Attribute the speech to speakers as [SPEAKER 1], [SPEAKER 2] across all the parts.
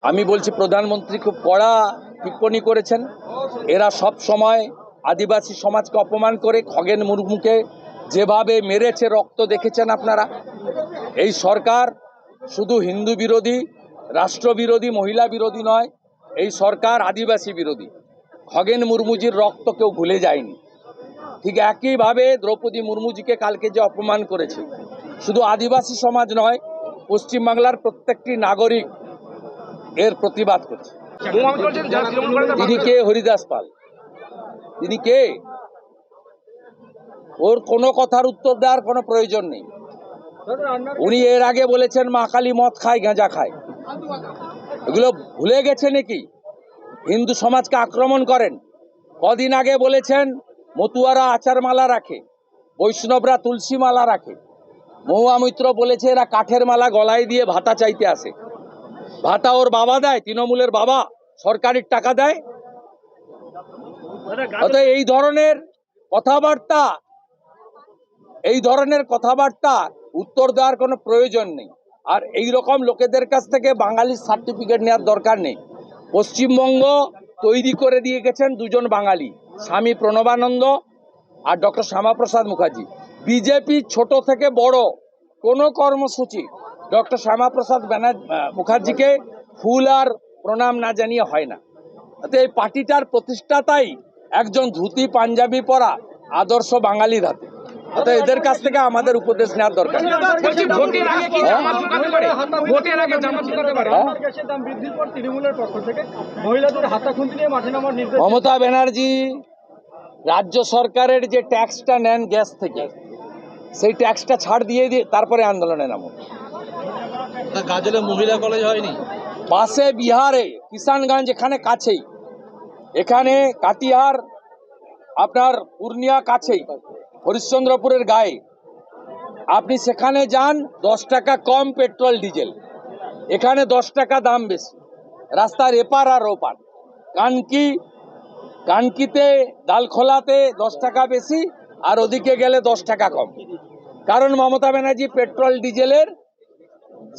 [SPEAKER 1] আমি বলছি প্রধানমন্ত্রী খুব কড়া টিপ্পণী করেছেন। এরা সব সময় আদিবাসী সমাজকে অপমান করে খগেন মুর্মুকে যেভাবে মেরেছে রক্ত দেখেছেন আপনারা। এই সরকার শুধু হিন্দু বিরোধী, রাষ্ট্র বিরোধী, মহিলা বিরোধী নয়, এই সরকার আদিবাসী বিরোধী। খগেন মুর্মুজির রক্ত কেউ ভুলে যায়নি। ঠিক একইভাবে দ্রৌপদী মুর্মুজিকে কালকে যে অপমান করেছে, শুধু আদিবাসী সমাজ নয়, পশ্চিমবাংলার প্রত্যেকটি নাগরিক এর প্রতিবাদ করছে। তিনি কে? হরিদাস পাল। তিনি কে? ওর কোনো কথার উত্তর দেওয়ার কোনো প্রয়োজন নেই। উনি এর আগে বলেছেন মা কালী মদ খায়, গাঁজা খায়। এগুলো ভুলে গেছে নাকি? হিন্দু সমাজকে আক্রমণ করেন। কদিন আগে বলেছেন মতুয়ারা আচার মালা রাখে, বৈষ্ণবরা তুলসী মালা রাখে। মহুয়া মৈত্র বলেছে এরা কাঠের মালা গলায় দিয়ে ভাতা চাইতে আসে। ভাতা ওর বাবা দেয়, তৃণমূলের বাবা সরকারি টাকা দেয়। অতএব এই ধরনের কথাবার্তা উত্তর দেওয়ার কোনো প্রয়োজন নেই। আর এই রকম লোকেদের কাছ থেকে বাঙালির সার্টিফিকেট নেওয়ার দরকার নেই। পশ্চিমবঙ্গ তৈরি করে দিয়ে গেছেন দুজন বাঙালি, স্বামী প্রণবানন্দ আর ডক্টর শ্যামাপ্রসাদ মুখার্জি। বিজেপি ছোট থেকে বড় কোনো কর্মসূচি ডক্টর শ্যামাপ্রসাদ মুখার্জিকে ফুল আর প্রণাম না জানিয়ে হয় না। এই পার্টিটার প্রতিষ্ঠাতাই একজন ধুতি পাঞ্জাবি পরা আদর্শ বাঙালির হাতে। অর্থাৎ এদের কাছ থেকে আমাদের উপদেশ নেওয়ার দরকার। মমতা ব্যানার্জি রাজ্য সরকারের যে ট্যাক্সটা নেন গ্যাস থেকে, সেই ট্যাক্সটা ছাড় দিয়ে তারপরে আন্দোলনে নামুন।
[SPEAKER 2] গাজলে মহিলা কলেজ হয়নি,
[SPEAKER 1] পাশে বিহারে কিষানগঞ্জ, এখানে কাছেই, এখানে কাটিহার, আপনার পূর্ণিয়া কাছেই, হরিশ্চন্দ্রপুরের গায়ে। আপনি সেখানে যান, 10 টাকা কম পেট্রোল ডিজেল, এখানে 10 টাকা দাম বেশি। রাস্তার এপার আর ওপার। কানকিতে ডালখোলাতে 10 টাকা বেশি, আর ওদিকে গেলে 10 টাকা কম। কারণ মমতা ব্যানার্জি পেট্রোল ডিজেলের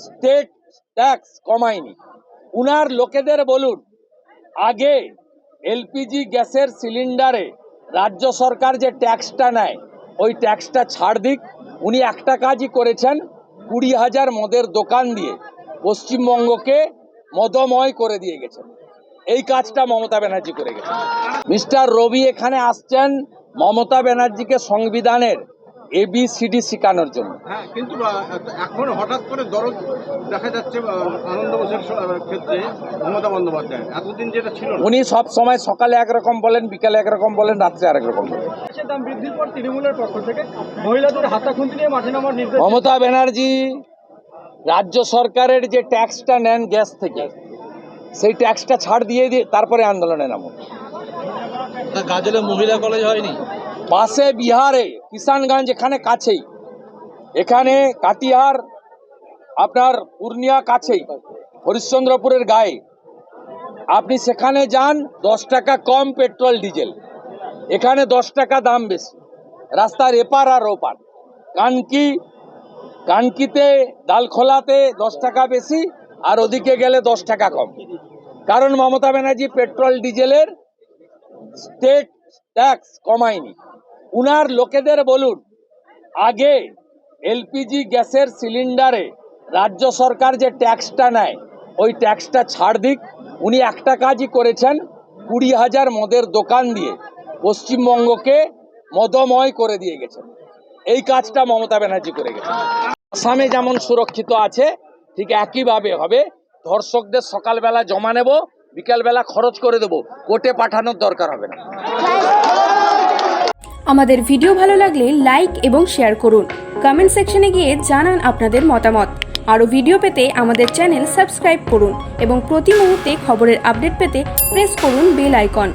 [SPEAKER 1] স্টেট ট্যাক্স কমায়নি। উনার লোকেদের বলুন, আগে এলপিজি গ্যাসের সিলিন্ডারে রাজ্য সরকার যে ট্যাক্সটা নেয় ওই ট্যাক্সটা ছাড় দিক। উনি একটা কাজই করেছেন, 20,000 মদের দোকান দিয়ে পশ্চিমবঙ্গকে মদময় করে দিয়ে গেছেন। এই কাজটা মমতা ব্যানার্জি করে গেছেন। মিস্টার রবি এখানে আসছেন মমতা ব্যানার্জিকে সংবিধানের ABCD শেখানোর জন্য।
[SPEAKER 2] কিন্তু এখন হঠাৎ করে দরদ দেখা যাচ্ছে আনন্দ বোসের ক্ষেত্রে মমতা বন্দ্যোপাধ্যায়, এতদিন যেটা ছিল
[SPEAKER 1] উনি সব সময় সকালে একরকম বলেন, বিকালে একরকম বলেন, রাত্রে আরেক রকম বলেন।
[SPEAKER 2] দাম বৃদ্ধির পর তৃণমূলের পক্ষ থেকে মহিলাদের হাতাখুন্তি নিয়ে মাঠে নামার নির্দেশ।
[SPEAKER 1] মমতা ব্যানার্জি রাজ্য সরকারের যে ট্যাক্সটা নেন গ্যাস থেকে, সেই ট্যাক্সটা ছাড় দিয়ে তারপরে আন্দোলনে নামুন।
[SPEAKER 2] গাজলে মহিলা কলেজ হয়নি,
[SPEAKER 1] পাশে বিহারে কিষানগঞ্জ, এখানে কাছেই, এখানে কাটিহার, আপনার পূর্ণিয়া কাছেই, হরিশ্চন্দ্রপুরের গায়ে। আপনি সেখানে যান, 10 টাকা কম পেট্রোল ডিজেল, এখানে 10 টাকা দাম বেশি। রাস্তার এপার আর ওপার। কানকিতে ডালখোলাতে 10 টাকা বেশি, আর ওদিকে গেলে 10 টাকা কম। কারণ মমতা ব্যানার্জি পেট্রোল ডিজেলের স্টেট ট্যাক্স কমায়নি। উনার লোকেদের বলুন, আগে এলপিজি গ্যাসের সিলিন্ডারে রাজ্য সরকার যে ট্যাক্সটা নেয় ওই ট্যাক্সটা ছাড় দিক। উনি একটা কাজই করেছেন, 20,000 মদের দোকান দিয়ে পশ্চিমবঙ্গকে মদময় করে দিয়ে গেছেন। এই কাজটা মমতা ব্যানার্জি করে গেছেন। আসামে যেমন সুরক্ষিত আছে, ঠিক একইভাবে হবে। ধর্ষকদের সকালবেলা জমা নেব, বিকালবেলা খরচ করে দেবো, কোর্টে পাঠানোর দরকার হবে না।
[SPEAKER 3] আমাদের ভিডিও ভালো লাগলে লাইক এবং শেয়ার করুন। কমেন্ট সেকশনে গিয়ে জানান আপনাদের মতামত। আরও ভিডিও পেতে আমাদের চ্যানেল সাবস্ক্রাইব করুন এবং প্রতি মুহূর্তে খবরের আপডেট পেতে প্রেস করুন বেল আইকন।